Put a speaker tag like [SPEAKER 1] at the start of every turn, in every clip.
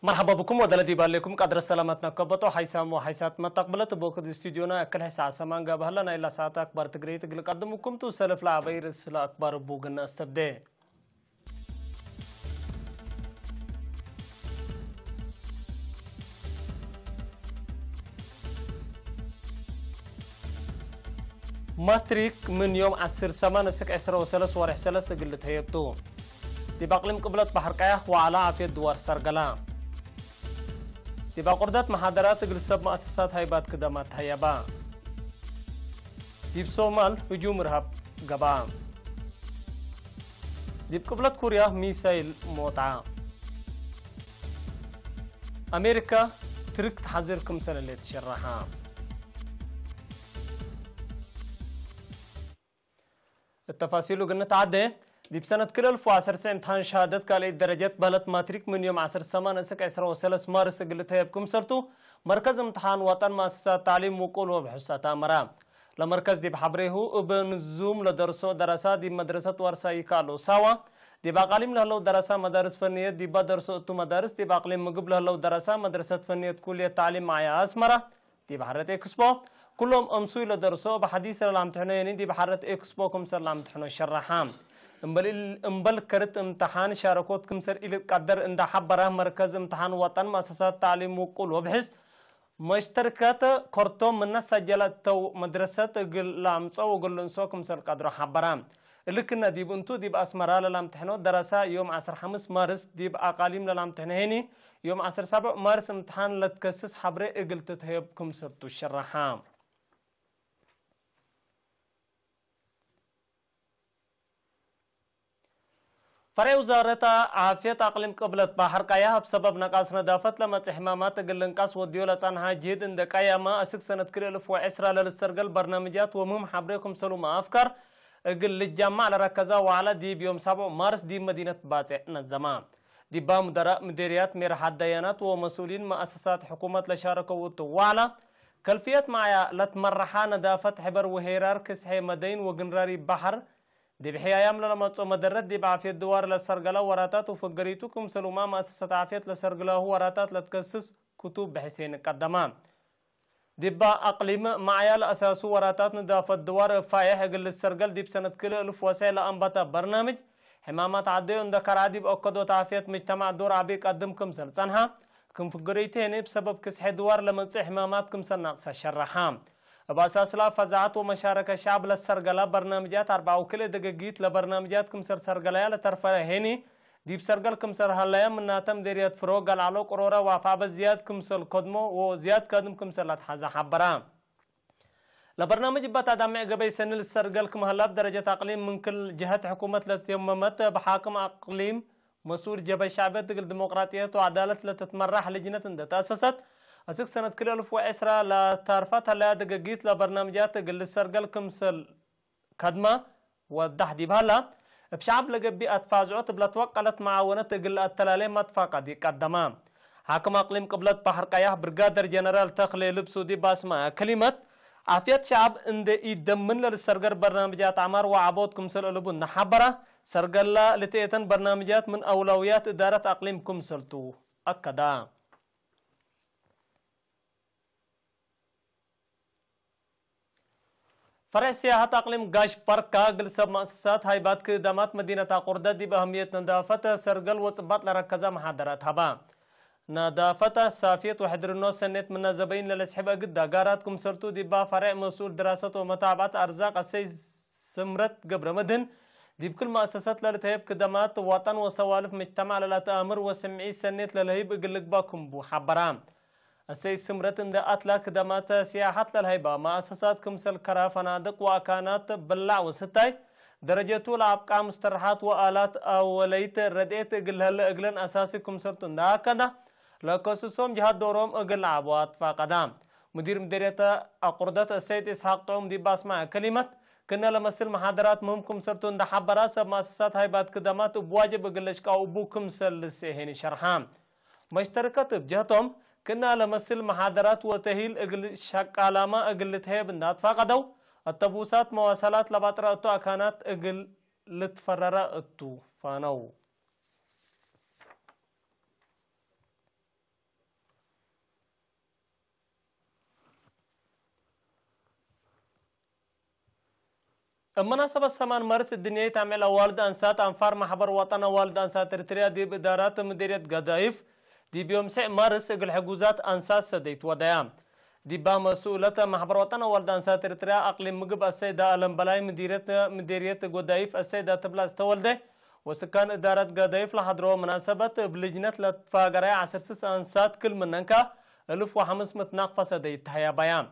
[SPEAKER 1] مرحبا بكم ودلدي بالكم قدر السلامتنا كبطو حيسام وحيسات ما تقبلت بوكد استوديونا اكل حسا سامان قبهلنا الى ساعات اكبر تقريت قل قدمكم تو سلف لعبيرس لا اكبر بوغنا استبدي ماتريك من يوم 10 سمان سك 10 وسلس ورح سلس قلت هيبتو دي باقلم قبلت بحر قياح وعلى عافية دوار سرقلا دي باقردات محاضرات قلسب مؤسسات هايبات كدامات هيابا دي بصومال هجوم رهب قبا دي بقبلت كوريا ميسايل موطعا أمريكا ترك تحذركم سنة اللي تشرحها التفاصيل قلنا تعدي دي بسنة كل 1010 امتحان شهادة كالي درجات بلد ماتريك من يوم 10 سمان اسك 10 وسلس مارس قلتها بكم سرتو مركز امتحان وطن مؤسسات تعليم وقول وبحثات امرا لمركز دي بحبريه ابن زوم لدرسو دراسات دي مدرسة ورساي كالو سوا دي باقاليم لهلو دراسة مدارس فنية دي بدرسو اتو مدارس دي باقليم مقبل لهلو دراسة مدرسة فنية كلية تعليم معايا اسمرا دي بحرة اكسبو كلهم امسوي لدرسو بحديث الامتحانين دي بحرة اكسبو كمسر الامتحانو الشرحام امبل كرت امتحان شاركوت كمسر الى قدر اند حبره مركز امتحان وطن مؤسسات تعليم وقول وبحث مشتركات كرتو من سجلت مدرسة قل لامصو وقل انسو كمسر قدر حبره لكن دي بنتو دي باسمرا للامتحانات دراسة يوم 15 مارس دي باقاليم للامتحانين يوم 17 مارس امتحان لتكسس حبره اقلت تهيب كمسر الشرحام فرع وزارة عافية أقليم قبلت بحر قياها بسبب نقاص نظافة لما تحمامات قل انقاص وديولة عنها جيد ان دقايا ما أسك سنة كريل فو عسرة للسرقل برنامجات ومهم حبريكم سلوما أفكار قل للجامعة لركزة وعلى دي بيوم 7 مارس دي مدينة باتع نزمان دي با مديريات ميرحات ديانات ومسؤولين مؤسسات حكومة لشاركوا وعلى كلفية معايا لتمرحا نظافة حبر وهيرار كسحي مدين وقنراري بحر دي بحيا يام لما تصو مدرد دي بعافية دوار لسرقلا وراتات وفقريتوكم سلوما مؤسسة عافية لسرقلا هو وراتات لتكسس كتب بحسين قدمان دي با أقليم معايا لأساسو وراتات ندافة دوار فايح قل السرقل دي بسنة كل ألف وسائل أنبتا برنامج حمامات عديون دكار عدي بأقدوة عافية مجتمع دور عبيك قدمكم سلطانها كم فقريتين بسبب كسح دوار لما تصي حماماتكم سنقصة شرحام بأساس لا فزعات ومشاركة الشعب للسرقلا برنامجات 4 وكل دقيقيت لبرنامجات كمسر سرقلا لترفع هني ديب سرقل كمسر هلايا من ناتم ديريات فروق العلو قرورة وفعب زياد كمسر قدمو وزياد قدم كمسر لتحازة حبرام لبرنامج بات دامع قبي سن للسرقل كمهلات درجة أقليم من كل جهات حكومة لتيممت بحاكم أقليم مسؤول جبهة شعبية تقل ديمقراطية وعدالة لتتمرح لجنة تأسست أسك سنة كل 1010 لتعرفات هلا دقيقيت لبرنامجات قل السرقل كمسل خدمة والدحدي بهلا بشعب لقبي أتفاجعت بلتوقلت معاونة قل التلالي مدفاقة دي قدما حاكم أقليم قبلت بحر قياح برقادر جنرال تخلي لبسو دي باسماء كلمة عافية شعب اند يدمن للسرقر برنامجات عمار وعبود كمسل ألبون نحبرة سرقل لتيتن برنامجات من أولويات إدارة أقليم كمسلتو أكدا فرع سياحة أقليم قاش باركا قل سب مؤسسات هايبات كدامات مدينة قردة دي بأهمية نظافة سرقل وصبات لركزة محاضرات هبا نظافة صافية وحدر النوس سنت من زبين للسحبة قد قاراتكم سرتو دي با فرع مسؤول دراسة ومتابعة أرزاق السي سمرت قبر مدن دي بكل مؤسسات للتهيب كدامات وطن وسوالف مجتمع للتأمر وسمعي سنت للهيب قلق باكم بو حبرام السيد سمرت اند أطلق خدمات سياحة للهيبة مؤسسات كمسل كرا فنادق وأكانات بلع وستاي درجة الأبقى مسترحات وآلات أوليت رديت اقل هل اقلن أساسي كمسل تنداكدا لكسوسهم جهات دورهم اقل عبوات فاقدام مديرية أقردت السيد إسحاق طعوم دي باسمع كلمة كنا لمسل محاضرات مهمكم سرتون دا حبرا سب مؤسسات هيبات خدمات بواجب اقلشك أو بوكم سل السيهيني شرحام مشتركات بجهتهم كنا لمسل محاضرات وتهيل اقل شق علامة اقل تهيب النات فاقدو التبوسات مواصلات لباطرة اتو اكانات اقل لتفرر اتو فانو مناسبة سمان مارس الدنيا تعمل والد أنسات أنفار محبر وطن والد أنسات إرتريا دي بإدارات مديرية قضايف دي بيوم سع مارس إقل حجوزات أنسات سديت وديام دي با مسؤولة محبر وطن والد أنسات إرتريا أقليم مجب السيدة ألم بلاي مديرية قضايف السيدة تبلا استولده وسكان إدارة قضايف لحضروا مناسبة بلجنة لتفاقرية عسرسس أنسات كل مننكا 1500 ناقفة سديت هيا بيان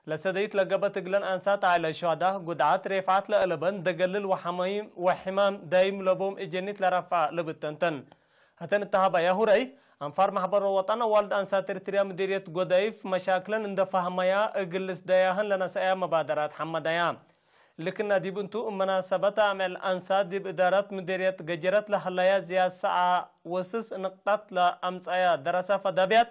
[SPEAKER 1] لسديت لقبت قلن أنسات على الشهداء قدعات رفعت لألبن دقلل وحمام دايم لبوم إجنيت لرفع لبتنتن هتن التهابا يا هوري أنفار محبر الوطن والد أنسات إرتريا مديرية قدايف مشاكلا اندفهميا اقلس دياهن لنسايا مبادرات حمدايا لكن دي بنتو مناسبة عمل أنسات دي بإدارات مديرية قجرت لحلايا زياد ساعة وسس نقطات لأمسايا دراسة فدابيات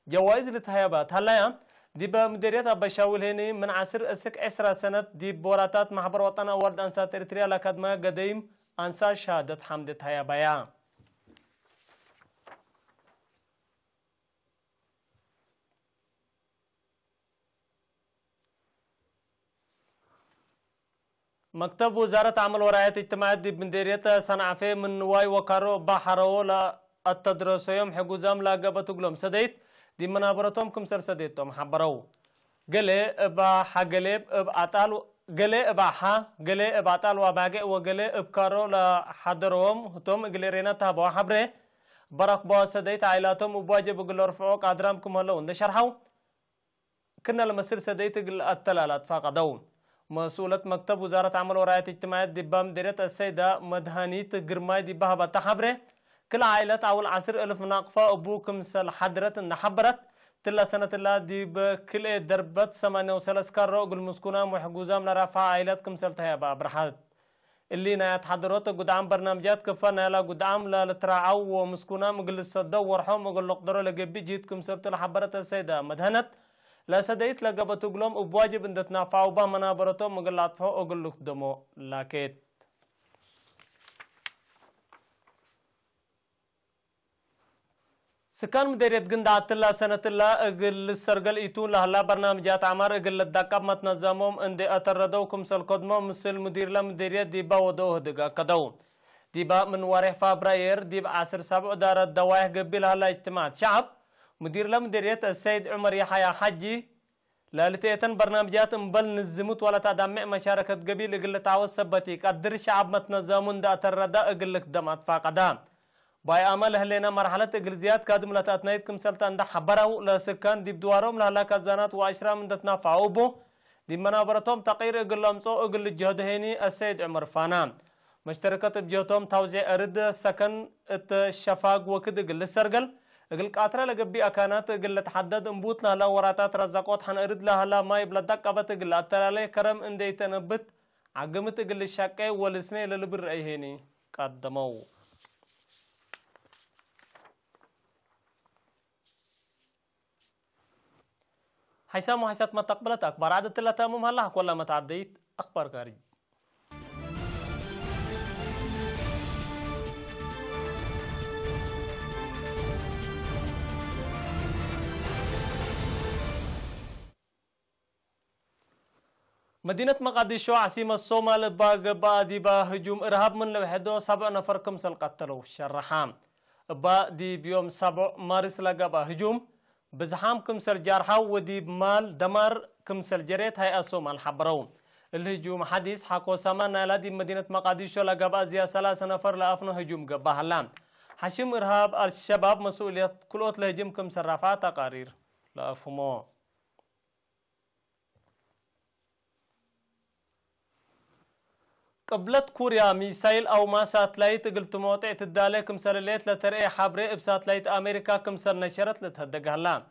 [SPEAKER 1] جوائز لتهيابات هلايا دي بمديرية أبشاول هني من عصر أسك 10 سنة دي بوراتات محبر وطن والد أنسات إرتريا لكدما قديم أنسا شهادة حمدة هيابايا مكتب وزارة عمل ورعاية اجتماعات دي بمديرية صنعفي من نواي وكارو بحرو للتدرس يوم حجوزام لاقبة قلوم سديت دي منابرتهم كم سر سديتهم حبرو قلي ابا حقليب اب عطال قلي ابا حا قلي اب عطال وباقي وقلي ابكارو لحضرهم هتم قلي رينا تابوا حبره برق بوا سديت عائلاتهم وبواجب قلو رفعوك عدرامكم هلو اند شرحو كنا لمسير سديت قل التلالات فاقدو مسؤولة مكتب وزارة عمل ورعاية اجتماعات دي بمديرية السيدة مدهانيت قرماي دي بها تحبره كل عائلات أول 10,000 ناقفة أبوكم سل حضرت إن حبرت تلا سنة الله دي بكل دربت 8 كارو قل مسكونة محجوزام لرفع عائلاتكم سلتها بابرحات اللي نايت حضرات قدام برنامجات كفانا لا قدام لا لترعو ومسكونة مقل الصدو ورحوم مقل لقدروا لقبي جيتكم سلت لحبرت السيدة مدهنت لا سديت لقبت قلوم أبواجب إن تتنافعوا با منابرتهم مقل عطفوا أقل لقدمو لاكيت سكان مديرية قندعة الله سنة الله اقل السرقل ايتون لهلا برنامجات عمار اقل الدقاب متنظمهم اندي اتردوكم سالقدمو مسل مدير لمديرية ديبا ودوه دقا كدو ديبا من وارح فبراير ديبا 10/7 دار الدوائح قبل هلا اجتماعات شعب مدير لمديرية السيد عمر يحيى حجي لالتيتن برنامجات مبل نزمت ولا تدمع مشاركة قبيل اقل تعوز سبتيك قدر شعب متنظمون دا اتردا اقل دمات فاقدام باي عمل هلينا مرحلة اقلزيات كادم لتاتنايتكم سلطان دا حبرو لسكان دي بدوارهم لهلا كازانات وعشرة من دتنا فعوبو دي منابرتهم تقير اقل لمصو اقل الجهد هيني السيد عمر فانام مشتركة بجهتهم توزيع ارد سكن الشفاق وكد اقل السرقل اقل قاترة لقبي اكانات اقل تحدد انبوت لهلا وراتات رزاقوت حن ارد لهلا ما يبلدك قبت اقل اتلالي كرم اندي تنبت عقمت اقل الشاقي والسنة للبر ايهيني قدمو حسام وحسات ما تقبلت أخبار عادة لا تامم هلا ولا ما تعديت أخبار خارج مدينة مقديشو عاصمة الصومال با دي با هجوم إرهاب من لوحدو 7 نفر كمسل قتلوا شرحام با دي بيوم 7 مارس لقى هجوم بزحام كمسل جارحا ودي بمال دمار كمسل جريت هاي الصومال حبرون الهجوم حديث حكو سمان لدي مدينة مقديشو لقى زيا 3 نفر لأفنو هجوم قبا هلام حشم إرهاب الشباب مسؤولية كلوت لهجم كمسل رفع تقارير لأفهمو قبلت كوريا ميسايل او ما ساتلايت قلت موطع تدالي كمسر الليت لترقي حبري بساتلايت امريكا كمسر نشرت لتهدق هلا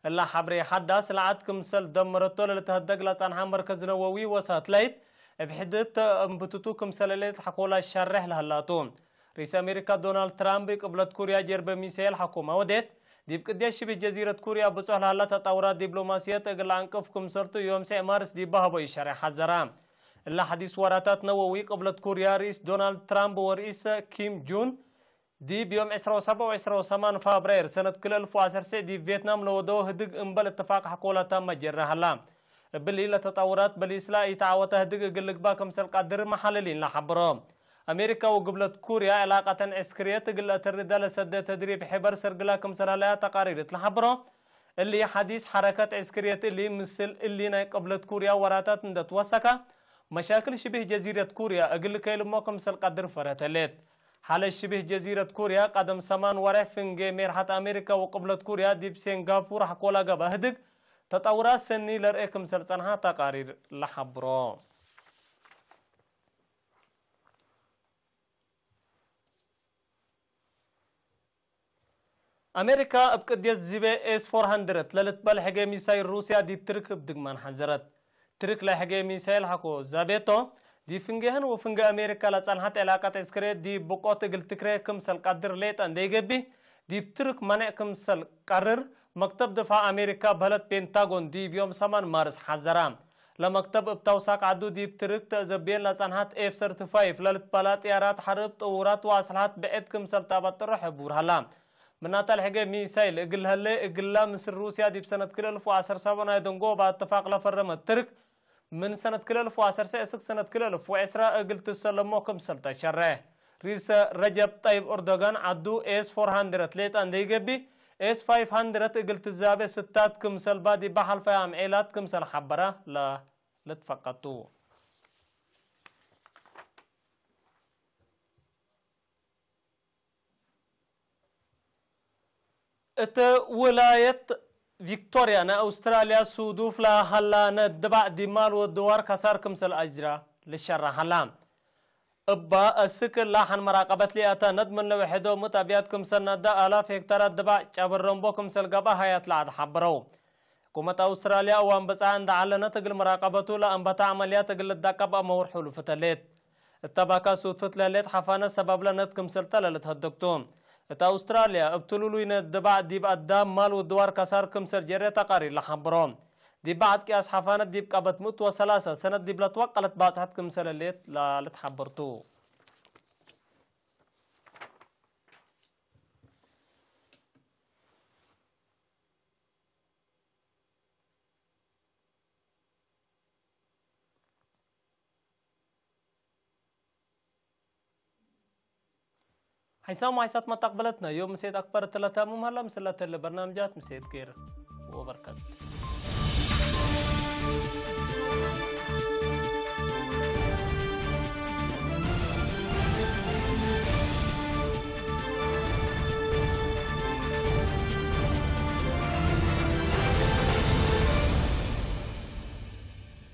[SPEAKER 1] الا حبري حدا سلعت كمسر دمرتو لتهدق لتنحى مركز نووي وساتلايت بحدت انبتتو كمسر الليت حقولا الشرح لهلاتون رئيس امريكا دونالد ترامب قبلت كوريا جرب ميسايل حكومة وديت ديب قديش بجزيرة كوريا بصح لهلا تطورات دبلوماسية اقل عنقف كمسرتو يوم 9 مارس دي بهبو يشرح حزرام إلا حديث وراتات نووي قبلت كوريا رئيس دونالد ترامب ورئيس كيم جون دي بيوم 27 و 28 فبراير سنة كل 2010 دي فيتنام لو دو هدق انبل اتفاق حقولا تم جرها هلا بلي لتطورات بلي إسرائيل تعوته دق قلق باكم سلقادر محللين لحبرهم أمريكا وقبلت كوريا علاقة عسكرية تقل الرجال سد تدريب حبر سرقلاكم سلالات تقارير لحبرهم اللي حديث حركة عسكرية اللي مثل اللي قبلت كوريا وراتات ندت وسكا مشاكل شبه جزيرة كوريا أقل كيلو موكم سلقادر فراتلت حال شبه جزيرة كوريا قدم سمان ورح فنجي ميرحة أمريكا وقبلت كوريا ديب سنغافورة حكولا قبا هدق تطورات سني لرئيكم سلطانها تقارير لحبرو أمريكا أبقد يزيبه S-400 للتبال حقي ميسايل روسيا ديب ترك بدقمان حنزرت ترك لحقي ميسايل حكو زابيتو دي فنجهن وفنج أمريكا لتنحت علاقات عسكرية دي بقوت قلتكري كمسل قدر ليت اندي جبي دي بترك منع كمسل قرر مكتب دفاع أمريكا بلد بنتاغون دي بيوم 8 مارس حزرام لمكتب بتوساق عدو دي بترك تأزبين لتنحت F-35 للتبالات يارات حرب طورات واصلات بعد كمسل تابت الرحب ورهلام مناتا الحقي ميسايل اقل هالي اقل مصر روسيا دي بسنة كل 2017 يدنقو بعد اتفاق لفرم الترك من سنة كل 2016 سنة كل 2010 اقل تسلمو كمسل تشره رئيس رجب طيب أردوغان عدو S-400 ليت اندي قبي S-500 اقل تزابي ستات كمسل بادي بحل فيام عيلات كمسل حبرة لا لتفقطو ات ولاية فيكتوريا نا أستراليا سودوف لا هلا ندبع دمال والدوار كسار كمسل أجرا للشر هلام أبا السكر لاحن مراقبة لي أتا ندمن لو حدو متابعات كمسل ندا آلاف هكتارات دبع جابر رمبو كمسل قبا هيات لعد حبرو حكومة أستراليا وان بس عند علنا تقل مراقبته لأنبتا عمليات تقل الدقب أمور حلو فتليت التباكا سود فتلاليت حفانا سبب لند كمسل تلالت هدكتوم تا أستراليا ابتلولو ين الدبع ديب قدام مال والدوار كسار كمسل جري تقارير لحبروم ديب بعد كي أصحافانا ديب قبت موت وثلاثة سنة ديب لتوقلت بعض حد كمسل الليت لتحبرتو حيسام وحيسات ما تقبلتنا يوم مسيد أكبر 3 مهلا مسلات البرنامجات مسيد كير وبركاته